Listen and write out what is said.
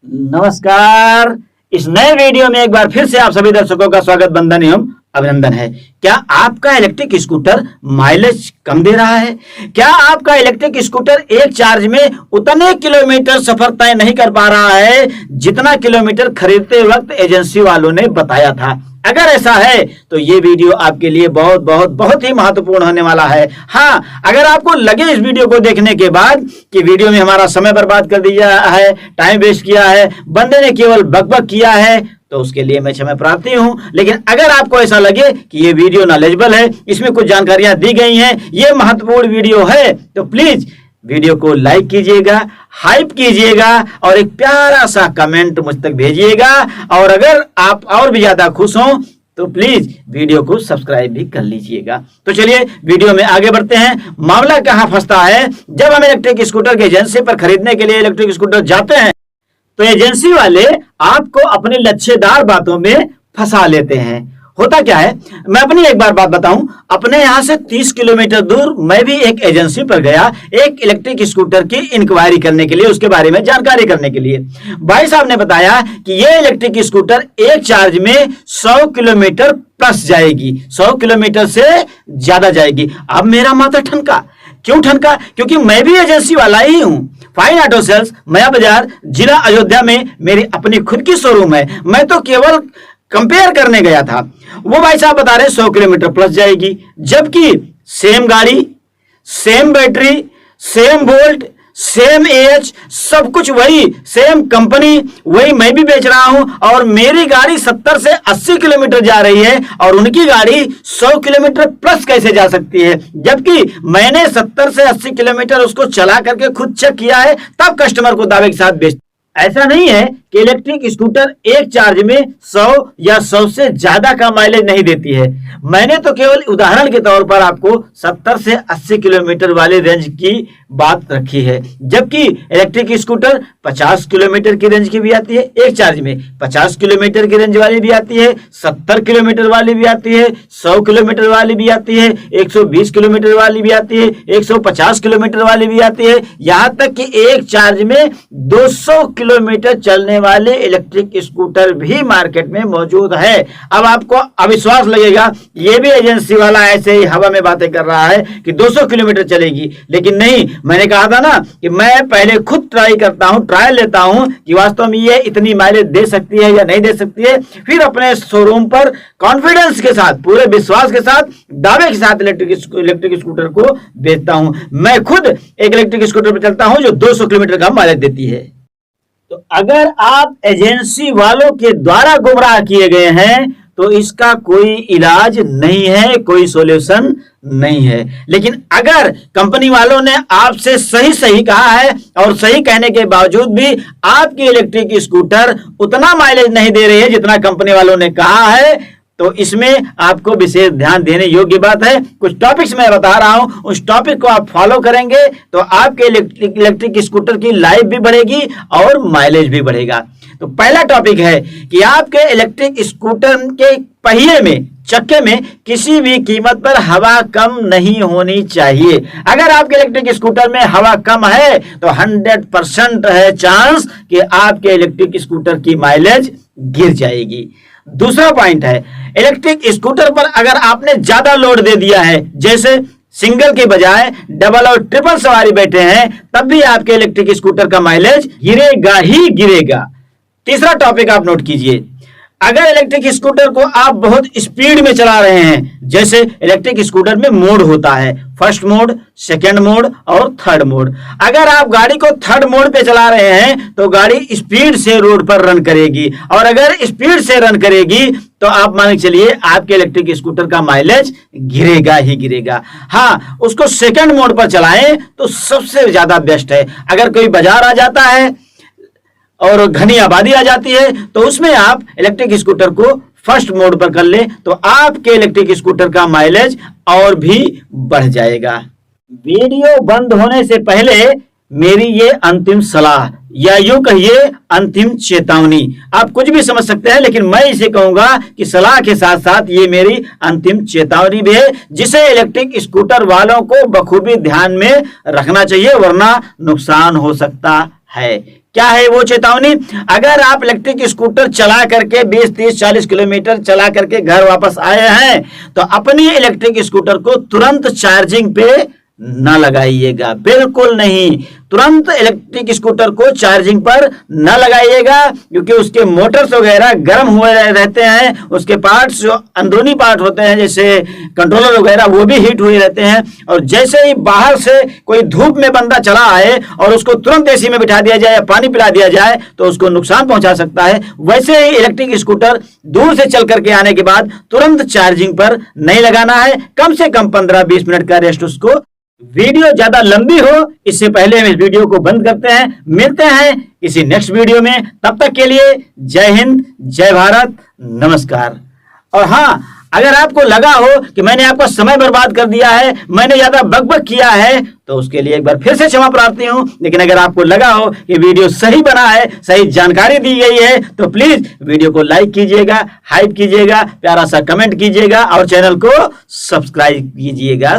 नमस्कार। इस नए वीडियो में एक बार फिर से आप सभी दर्शकों का स्वागत, वंदन एवं अभिनंदन है। क्या आपका इलेक्ट्रिक स्कूटर माइलेज कम दे रहा है? क्या आपका इलेक्ट्रिक स्कूटर एक चार्ज में उतने किलोमीटर सफर तय नहीं कर पा रहा है जितना किलोमीटर खरीदते वक्त एजेंसी वालों ने बताया था? अगर ऐसा है तो ये वीडियो आपके लिए बहुत बहुत बहुत ही महत्वपूर्ण होने वाला है। हाँ, अगर आपको लगे इस वीडियो को देखने के बाद कि वीडियो में हमारा समय बर्बाद कर दिया है, टाइम वेस्ट किया है, बंदे ने केवल बकबक किया है, तो उसके लिए मैं क्षमा प्रार्थी हूं। लेकिन अगर आपको ऐसा लगे कि ये वीडियो नॉलेजेबल है, इसमें कुछ जानकारियां दी गई हैं, ये महत्वपूर्ण वीडियो है, तो प्लीज वीडियो को लाइक कीजिएगा, हाइप कीजिएगा और एक प्यारा सा कमेंट मुझ तक भेजिएगा। और अगर आप और भी ज्यादा खुश हों तो प्लीज वीडियो को सब्सक्राइब भी कर लीजिएगा। तो चलिए वीडियो में आगे बढ़ते हैं। मामला कहां फंसता है? जब हम इलेक्ट्रिक स्कूटर के एजेंसी पर खरीदने के लिए इलेक्ट्रिक स्कूटर जाते हैं तो एजेंसी वाले आपको अपनी लच्छेदार बातों में फंसा लेते हैं। होता क्या है, मैं अपनी एक बार बात बताऊं। अपने यहां से 30 किलोमीटर दूर मैं भी एक एजेंसी पर गया, एक इलेक्ट्रिक स्कूटर की इंक्वायरी करने के लिए, उसके बारे में जानकारी करने के लिए। भाई साहब ने बताया कि ये इलेक्ट्रिक स्कूटर एक चार्ज में 100 किलोमीटर प्लस जाएगी, 100 किलोमीटर से ज्यादा जाएगी। अब मेरा माथा ठनका। क्यों ठनका? क्योंकि मैं भी एजेंसी वाला ही हूं। फाइन ऑटो सेल्स, मया बाजार, जिला अयोध्या में मेरी अपनी खुद की शोरूम है। मैं तो केवल कंपेयर करने गया था। वो भाई साहब बता रहे 100 किलोमीटर प्लस जाएगी, जबकि सेम गाड़ी, same battery, same volt, same H, सब कुछ वही, सेम कंपनी, वही मैं भी बेच रहा हूं और मेरी गाड़ी 70 से 80 किलोमीटर जा रही है और उनकी गाड़ी 100 किलोमीटर प्लस कैसे जा सकती है? जबकि मैंने 70 से 80 किलोमीटर उसको चला करके खुद चेक किया है, तब कस्टमर को दावे के साथ बेच। ऐसा नहीं है कि इलेक्ट्रिक स्कूटर एक चार्ज में 100 या 100 से ज्यादा का माइलेज नहीं देती है। मैंने तो केवल उदाहरण के तौर पर आपको 70 से 80 किलोमीटर वाले रेंज की बात रखी है, जबकि इलेक्ट्रिक स्कूटर 50 किलोमीटर की रेंज की भी आती है एक चार्ज में, 50 किलोमीटर की रेंज वाली भी आती है, 70 किलोमीटर वाली भी आती है, 100 किलोमीटर वाली भी आती है, 120 किलोमीटर वाली भी आती है, 150 किलोमीटर वाली भी आती है, यहां तक कि एक चार्ज में 200 किलोमीटर चलने वाले इलेक्ट्रिक स्कूटर भी मार्केट में मौजूद है। अब आपको अविश्वास लगेगा, ये भी एजेंसी वाला ऐसे ही हवा में बातें कर रहा है कि 200 किलोमीटर चलेगी, लेकिन नहीं, मैंने कहा था ना कि मैं पहले खुद ट्राई करता हूं, ट्रायल लेता हूं कि वास्तव में ये इतनी माइलेज दे सकती है या नहीं दे सकती है, फिर अपने शोरूम पर कॉन्फिडेंस के साथ, पूरे विश्वास के साथ, दावे के साथ इलेक्ट्रिक स्कूटर को बेचता हूं। मैं खुद एक इलेक्ट्रिक स्कूटर पर चलता हूं जो 200 किलोमीटर का माइलेज देती है। तो अगर आप एजेंसी वालों के द्वारा गुमराह किए गए हैं तो इसका कोई इलाज नहीं है, कोई सॉल्यूशन नहीं है। लेकिन अगर कंपनी वालों ने आपसे सही सही कहा है और सही कहने के बावजूद भी आपकी इलेक्ट्रिक स्कूटर उतना माइलेज नहीं दे रही है जितना कंपनी वालों ने कहा है, तो इसमें आपको विशेष ध्यान देने योग्य बात है। कुछ टॉपिक्स मैं बता रहा हूं, उस टॉपिक को आप फॉलो करेंगे तो आपके इलेक्ट्रिक स्कूटर की लाइफ भी बढ़ेगी और माइलेज भी बढ़ेगा। तो पहला टॉपिक है कि आपके इलेक्ट्रिक स्कूटर के पहिए में, चक्के में किसी भी कीमत पर हवा कम नहीं होनी चाहिए। अगर आपके इलेक्ट्रिक स्कूटर में हवा कम है तो 100% है चांस कि आपके इलेक्ट्रिक स्कूटर की माइलेज गिर जाएगी। दूसरा पॉइंट है, इलेक्ट्रिक स्कूटर पर अगर आपने ज्यादा लोड दे दिया है, जैसे सिंगल के बजाय डबल और ट्रिपल सवारी बैठे हैं, तब भी आपके इलेक्ट्रिक स्कूटर का माइलेज गिरेगा ही गिरेगा। तीसरा टॉपिक आप नोट कीजिए, अगर इलेक्ट्रिक स्कूटर को आप बहुत स्पीड में चला रहे हैं, जैसे इलेक्ट्रिक स्कूटर में मोड होता है, फर्स्ट मोड, सेकंड मोड और थर्ड मोड। अगर आप गाड़ी को थर्ड मोड पे चला रहे हैं तो गाड़ी स्पीड से रोड पर रन करेगी, और अगर स्पीड से रन करेगी तो आप मान के चलिए आपके इलेक्ट्रिक स्कूटर का माइलेज गिरेगा ही गिरेगा। हाँ, उसको सेकंड मोड पर चलाएं तो सबसे ज्यादा बेस्ट है। अगर कोई बाजार आ जाता है और घनी आबादी आ जाती है तो उसमें आप इलेक्ट्रिक स्कूटर को फर्स्ट मोड पर कर ले तो आपके इलेक्ट्रिक स्कूटर का माइलेज और भी बढ़ जाएगा। वीडियो बंद होने से पहले मेरी ये अंतिम सलाह या यूं कहिए अंतिम चेतावनी, आप कुछ भी समझ सकते हैं लेकिन मैं इसे कहूंगा कि सलाह के साथ साथ ये मेरी अंतिम चेतावनी भी है, जिसे इलेक्ट्रिक स्कूटर वालों को बखूबी ध्यान में रखना चाहिए, वरना नुकसान हो सकता है। क्या है वो चेतावनी? अगर आप इलेक्ट्रिक स्कूटर चला करके 20, 30, 40 किलोमीटर चला करके घर वापस आए हैं तो अपनी इलेक्ट्रिक स्कूटर को तुरंत चार्जिंग पे न लगाइएगा, बिल्कुल नहीं। तुरंत इलेक्ट्रिक स्कूटर को चार्जिंग पर न लगाइएगा, क्योंकि उसके मोटर्स वगैरह गर्म हुए रहते हैं, उसके पार्ट्स जो अंदरूनी पार्ट होते हैं जैसे कंट्रोलर वगैरह वो भी हीट हुए रहते हैं। और जैसे ही बाहर से कोई धूप में बंदा चला आए और उसको तुरंत एसी में बिठा दिया जाए या पानी पिला दिया जाए तो उसको नुकसान पहुंचा सकता है। वैसे ही इलेक्ट्रिक स्कूटर दूर से चल करके आने के बाद तुरंत चार्जिंग पर नहीं लगाना है, कम से कम 15-20 मिनट का रेस्ट उसको। वीडियो ज्यादा लंबी हो इससे पहले हम इस वीडियो को बंद करते हैं। मिलते हैं किसी नेक्स्ट वीडियो में, तब तक के लिए जय हिंद, जय भारत, नमस्कार। और हाँ, अगर आपको लगा हो कि मैंने आपका समय बर्बाद कर दिया है, मैंने ज्यादा बकबक किया है, तो उसके लिए एक बार फिर से क्षमा प्रार्थी हूं। लेकिन अगर आपको लगा हो कि वीडियो सही बना है, सही जानकारी दी गई है, तो प्लीज वीडियो को लाइक कीजिएगा, हाइप कीजिएगा, प्यारा सा कमेंट कीजिएगा और चैनल को सब्सक्राइब कीजिएगा।